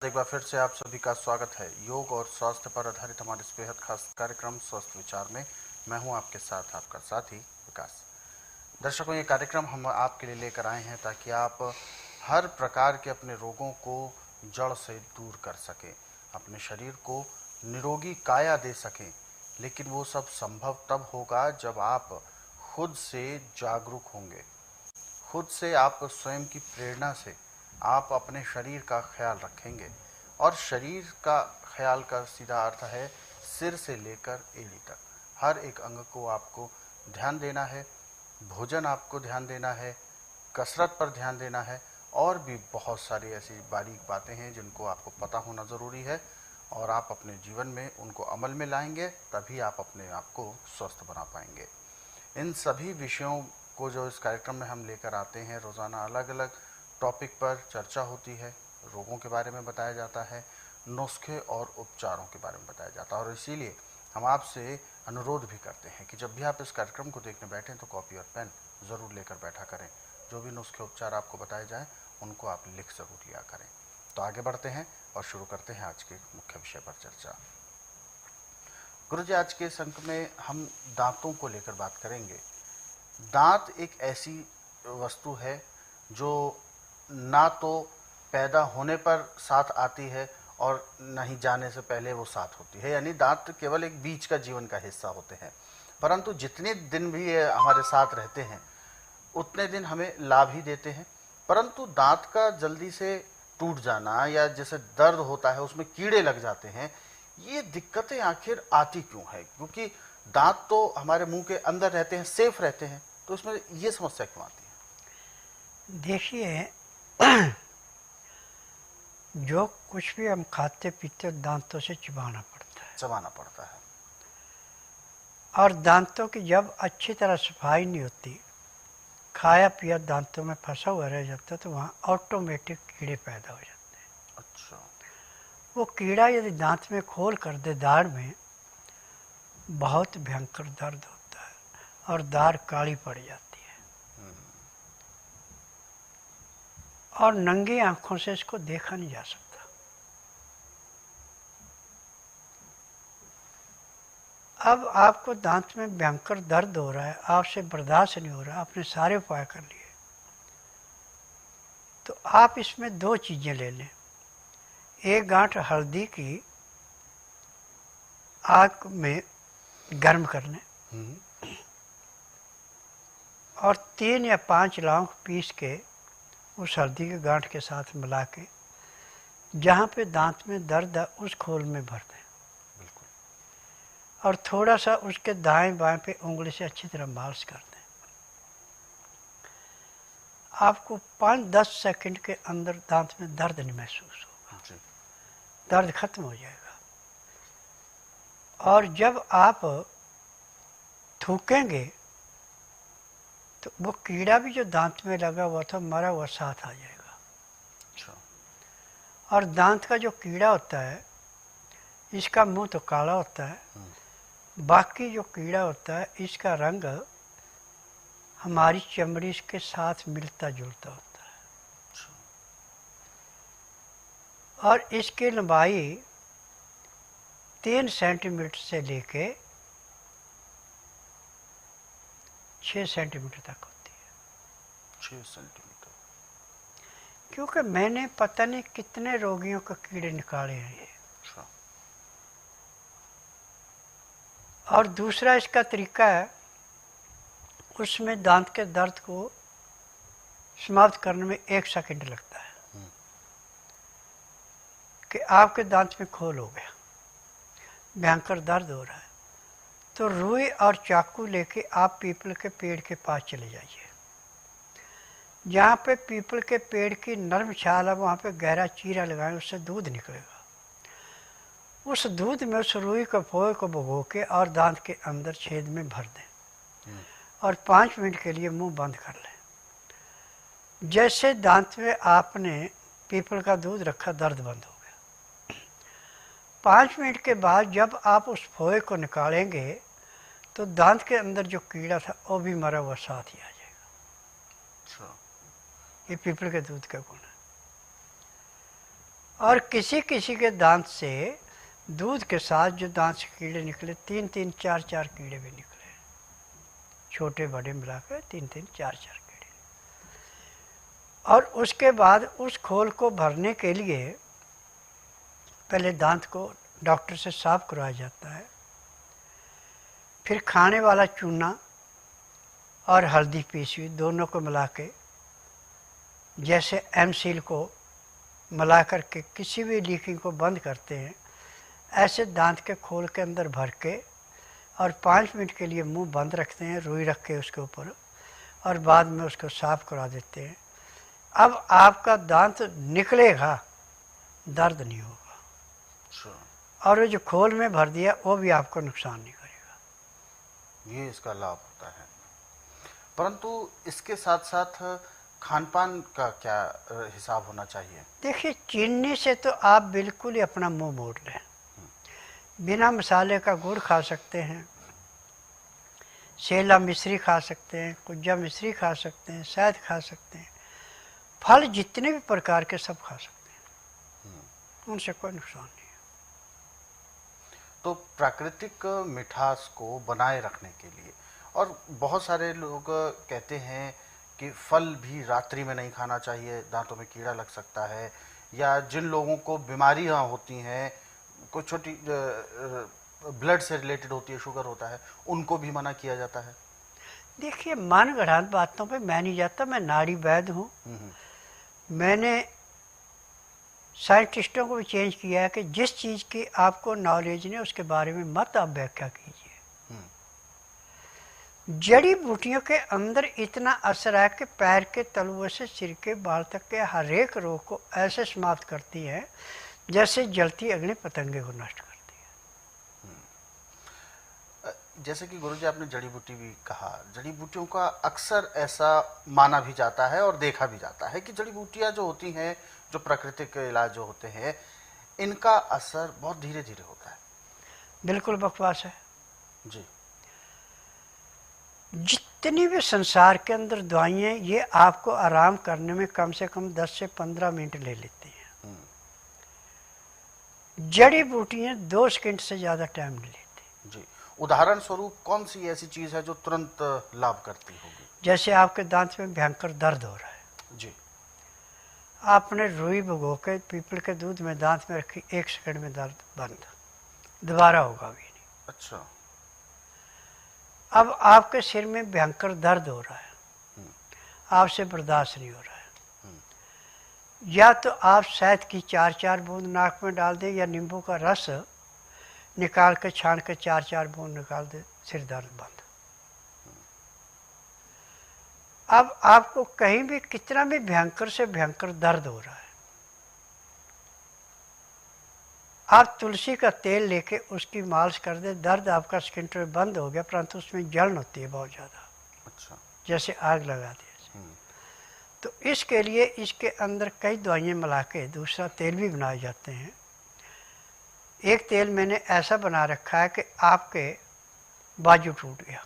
एक बार फिर से आप सभी का स्वागत है योग और स्वास्थ्य पर आधारित हमारे इस बेहद खास कार्यक्रम स्वस्थ विचार में। मैं हूं आपके साथ आपका साथी विकास। दर्शकों, ये कार्यक्रम हम आपके लिए लेकर आए हैं ताकि आप हर प्रकार के अपने रोगों को जड़ से दूर कर सकें, अपने शरीर को निरोगी काया दे सकें। लेकिन वो सब संभव तब होगा जब आप खुद से जागरूक होंगे, खुद से आप स्वयं की प्रेरणा से आप अपने शरीर का ख्याल रखेंगे। और शरीर का ख्याल का सीधा अर्थ है सिर से लेकर एड़ी तक हर एक अंग को आपको ध्यान देना है। भोजन आपको ध्यान देना है, कसरत पर ध्यान देना है, और भी बहुत सारी ऐसी बारीक बातें हैं जिनको आपको पता होना ज़रूरी है। और आप अपने जीवन में उनको अमल में लाएंगे तभी आप अपने आप को स्वस्थ बना पाएंगे। इन सभी विषयों को जो इस कार्यक्रम में हम लेकर आते हैं, रोज़ाना अलग अलग टॉपिक पर चर्चा होती है, रोगों के बारे में बताया जाता है, नुस्खे और उपचारों के बारे में बताया जाता है। और इसीलिए हम आपसे अनुरोध भी करते हैं कि जब भी आप इस कार्यक्रम को देखने बैठें तो कॉपी और पेन ज़रूर लेकर बैठा करें। जो भी नुस्खे उपचार आपको बताए जाएं उनको आप लिख ज़रूर लिया करें। तो आगे बढ़ते हैं और शुरू करते हैं आज के मुख्य विषय पर चर्चा। गुरु जी, आज के इस अंक में हम दांतों को लेकर बात करेंगे। दांत एक ऐसी वस्तु है जो ना तो पैदा होने पर साथ आती है और न ही जाने से पहले वो साथ होती है। यानी दांत केवल एक बीच का जीवन का हिस्सा होते हैं, परंतु जितने दिन भी ये हमारे साथ रहते हैं उतने दिन हमें लाभ ही देते हैं। परंतु दांत का जल्दी से टूट जाना या जैसे दर्द होता है, उसमें कीड़े लग जाते हैं, ये दिक्कतें आखिर आती क्यों है? क्योंकि दांत तो हमारे मुंह के अंदर रहते हैं, सेफ रहते हैं, तो इसमें ये समस्या क्यों आती है? देखिए, जो कुछ भी हम खाते पीते दांतों से चबाना पड़ता है। और दांतों की जब अच्छी तरह सफाई नहीं होती, खाया पिया दांतों में फंसा हुआ रह जाता है, तो वहाँ ऑटोमेटिक कीड़े पैदा हो जाते हैं। अच्छा। वो कीड़ा यदि दांत में खोल कर दे दाढ़ में, बहुत भयंकर दर्द होता है और दाढ़ काली पड़ जाती है और नंगी आंखों से इसको देखा नहीं जा सकता। अब आपको दांत में भयंकर दर्द हो रहा है, आपसे बर्दाश्त नहीं हो रहा, आपने सारे उपाय कर लिए, तो आप इसमें दो चीज़ें ले लें। एक गांठ हल्दी की आग में गर्म कर लें और 3 या 5 लौंग पीस के उस हल्दी के गांठ के साथ मिला के जहाँ पे दांत में दर्द है उस खोल में भर दें। और थोड़ा सा उसके दाएं बाएं पे उंगली से अच्छी तरह मालिश कर दें। आपको 5-10 सेकंड के अंदर दांत में दर्द नहीं महसूस होगा, दर्द खत्म हो जाएगा। और जब आप थूकेंगे तो वो कीड़ा भी जो दांत में लगा हुआ था मरा हुआ साथ आ जाएगा। अच्छा। और दांत का जो कीड़ा होता है, इसका मुंह तो काला होता है, बाकी जो कीड़ा होता है इसका रंग हमारी चमड़ी के साथ मिलता जुलता होता है। और इसकी लंबाई 3 सेंटीमीटर से लेके 6 सेंटीमीटर तक होती है। 6 सेंटीमीटर? क्योंकि मैंने पता नहीं कितने रोगियों के कीड़े निकाले हैं ये। और दूसरा इसका तरीका है, उसमें दांत के दर्द को समाप्त करने में 1 सेकंड लगता है कि आपके दांत में खोल हो गया, भयंकर दर्द हो रहा है, तो रुई और चाकू लेके आप पीपल के पेड़ के पास चले जाइए। जहाँ पे पीपल के पेड़ की नरम छाल है वहाँ पे गहरा चीरा लगाएं, उससे दूध निकलेगा। उस दूध में उस रुई के फोए को भिगो के और दांत के अंदर छेद में भर दें और 5 मिनट के लिए मुंह बंद कर लें। जैसे दांत में आपने पीपल का दूध रखा, दर्द बंद हो गया। 5 मिनट के बाद जब आप उस फोए को निकालेंगे तो दांत के अंदर जो कीड़ा था वो भी मरा हुआ साथ ही आ जाएगा। ये पीपल के दूध का गुण है। और किसी किसी के दांत से दूध के साथ जो दांत से कीड़े निकले, 3-3, 4-4 कीड़े भी निकले, छोटे बड़े मिलाकर 3-3, 4-4 कीड़े। और उसके बाद उस खोल को भरने के लिए पहले दांत को डॉक्टर से साफ करवाया जाता है, फिर खाने वाला चूना और हल्दी पीसी हुई दोनों को मिला के, जैसे एमसील को मिला करके किसी भी लीकिंग को बंद करते हैं, ऐसे दांत के खोल के अंदर भर के और 5 मिनट के लिए मुंह बंद रखते हैं, रुई रख के उसके ऊपर, और बाद में उसको साफ करा देते हैं। अब आपका दांत निकलेगा, दर्द नहीं होगा, और वो जो खोल में भर दिया वो भी आपको नुकसान नहीं करेगा। ये इसका लाभ होता है। परंतु इसके साथ साथ खान पान का क्या हिसाब होना चाहिए? देखिए, चीनी से तो आप बिल्कुल ही अपना मुंह मोड़ लें। बिना मसाले का गुड़ खा सकते हैं, सेला मिश्री खा सकते हैं, कुज्जा मिश्री खा सकते हैं, शहद खा सकते हैं, फल जितने भी प्रकार के सब खा सकते हैं, उनसे कोई नुकसान नहीं है। तो प्राकृतिक मिठास को बनाए रखने के लिए, और बहुत सारे लोग कहते हैं कि फल भी रात्रि में नहीं खाना चाहिए, दांतों में कीड़ा लग सकता है, या जिन लोगों को बीमारियां होती हैं, कोई छोटी ब्लड से रिलेटेड होती है, शुगर होता है, उनको भी मना किया जाता है। देखिए, मन गढ़ंत बातों पे मैं नहीं जाता, मैं नाड़ी वैद्य हूँ। मैंने साइंटिस्टों को भी चेंज किया है कि जिस चीज़ की आपको नॉलेज नहीं उसके बारे में मत आप व्याख्या कीजिए। जड़ी बूटियों के अंदर इतना असर है कि पैर के तलुओं से सिर के बाल तक के हर एक रोग को ऐसे समाप्त करती है जैसे जलती अग्नि पतंगे को नष्ट करती है। जैसे कि गुरुजी आपने जड़ी बूटी भी कहा, जड़ी बूटियों का अक्सर ऐसा माना भी जाता है और देखा भी जाता है कि जड़ी बूटियां जो होती हैं, जो प्राकृतिक इलाज जो होते हैं, इनका असर बहुत धीरे धीरे होता है। बिल्कुल बकवास है जी। जितनी भी संसार के अंदर दवाइयाँ, ये आपको आराम करने में कम से कम 10 से 15 मिनट ले लेती हैं। जड़ी बूटियाँ 2 सेकंड से ज़्यादा टाइम नहीं लेती। जी। उदाहरण स्वरूप कौन सी ऐसी चीज़ है जो तुरंत लाभ करती होगी? जैसे आपके दांत में भयंकर दर्द हो रहा है जी, आपने रुई भिगो के पीपल के दूध में दांत में रखी, 1 सेकंड में दर्द बंद, दोबारा होगा भी नहीं। अच्छा। अब आपके सिर में भयंकर दर्द हो रहा है, आपसे बर्दाश्त नहीं हो रहा है, या तो आप शहद की 4-4 बूंद नाक में डाल दें, या नींबू का रस निकाल के छान के 4-4 बूंद निकाल दें, सिर दर्द बंद। अब आपको कहीं भी कितना भी भयंकर से भयंकर दर्द हो रहा है, आप तुलसी का तेल लेके उसकी मालिश कर दें, दर्द आपका सेकंड में बंद हो गया, परंतु उसमें जलन होती है बहुत ज़्यादा। अच्छा। जैसे आग लगा दी। तो इसके लिए इसके अंदर कई दवाइयाँ मिला के दूसरा तेल भी बनाए जाते हैं। एक तेल मैंने ऐसा बना रखा है कि आपके बाजू टूट गया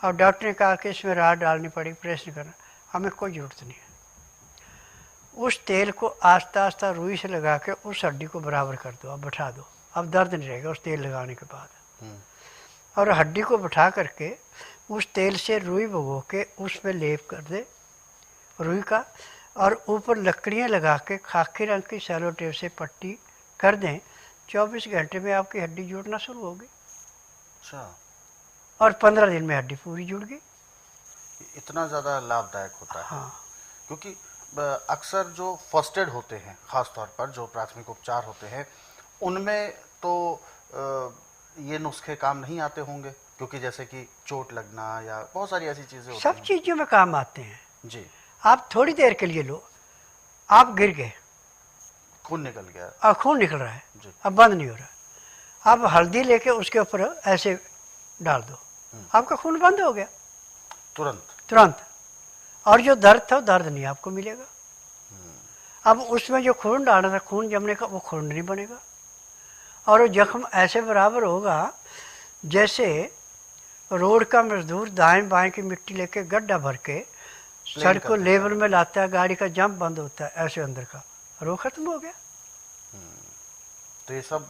और डॉक्टर ने कहा कि इसमें राड डालनी पड़ेगी, ऑपरेशन करना, हमें कोई ज़रूरत नहीं है। उस तेल को आस्ता आस्ता रुई से लगा के उस हड्डी को बराबर कर दो, अब बैठा दो, अब दर्द नहीं रहेगा उस तेल लगाने के बाद। और हड्डी को बैठा करके उस तेल से रुई भिगो के उसमें लेप कर दे रुई का, और ऊपर लकड़ियाँ लगा के खाकी रंग की सेलो टेप से पट्टी कर दें, 24 घंटे में आपकी हड्डी जुड़ना शुरू होगी। अच्छा। और 15 दिन में हड्डी पूरी जुड़ गई। इतना ज़्यादा लाभदायक होता है। हाँ, क्योंकि अक्सर जो फर्स्ट एड होते हैं, ख़ास तौर पर जो प्राथमिक उपचार होते हैं, उनमें तो ये नुस्खे काम नहीं आते होंगे, क्योंकि जैसे कि चोट लगना या बहुत सारी ऐसी चीज़ें होती हैं। सब चीज़ों में काम आते हैं जी। आप थोड़ी देर के लिए लो, आप गिर गए, खून निकल गया, अब खून निकल रहा है जी, अब बंद नहीं हो रहा, आप हल्दी लेके उसके ऊपर ऐसे डाल दो, आपका खून बंद हो गया तुरंत। और जो दर्द था दर्द नहीं आपको मिलेगा। अब उसमें जो खून डालना था, खून जमने का, वो खून नहीं बनेगा, और वो जख्म ऐसे बराबर होगा जैसे रोड का मजदूर दाएं बाएं की मिट्टी लेके गड्ढा भर के सड़क को लेवल में लाता है, गाड़ी का जंप बंद होता है, ऐसे अंदर का रो खत्म हो गया। तो ये सब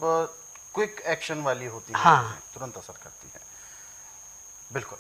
क्विक एक्शन वाली होती है, हाँ। तुरंत असर करती है। बिल्कुल।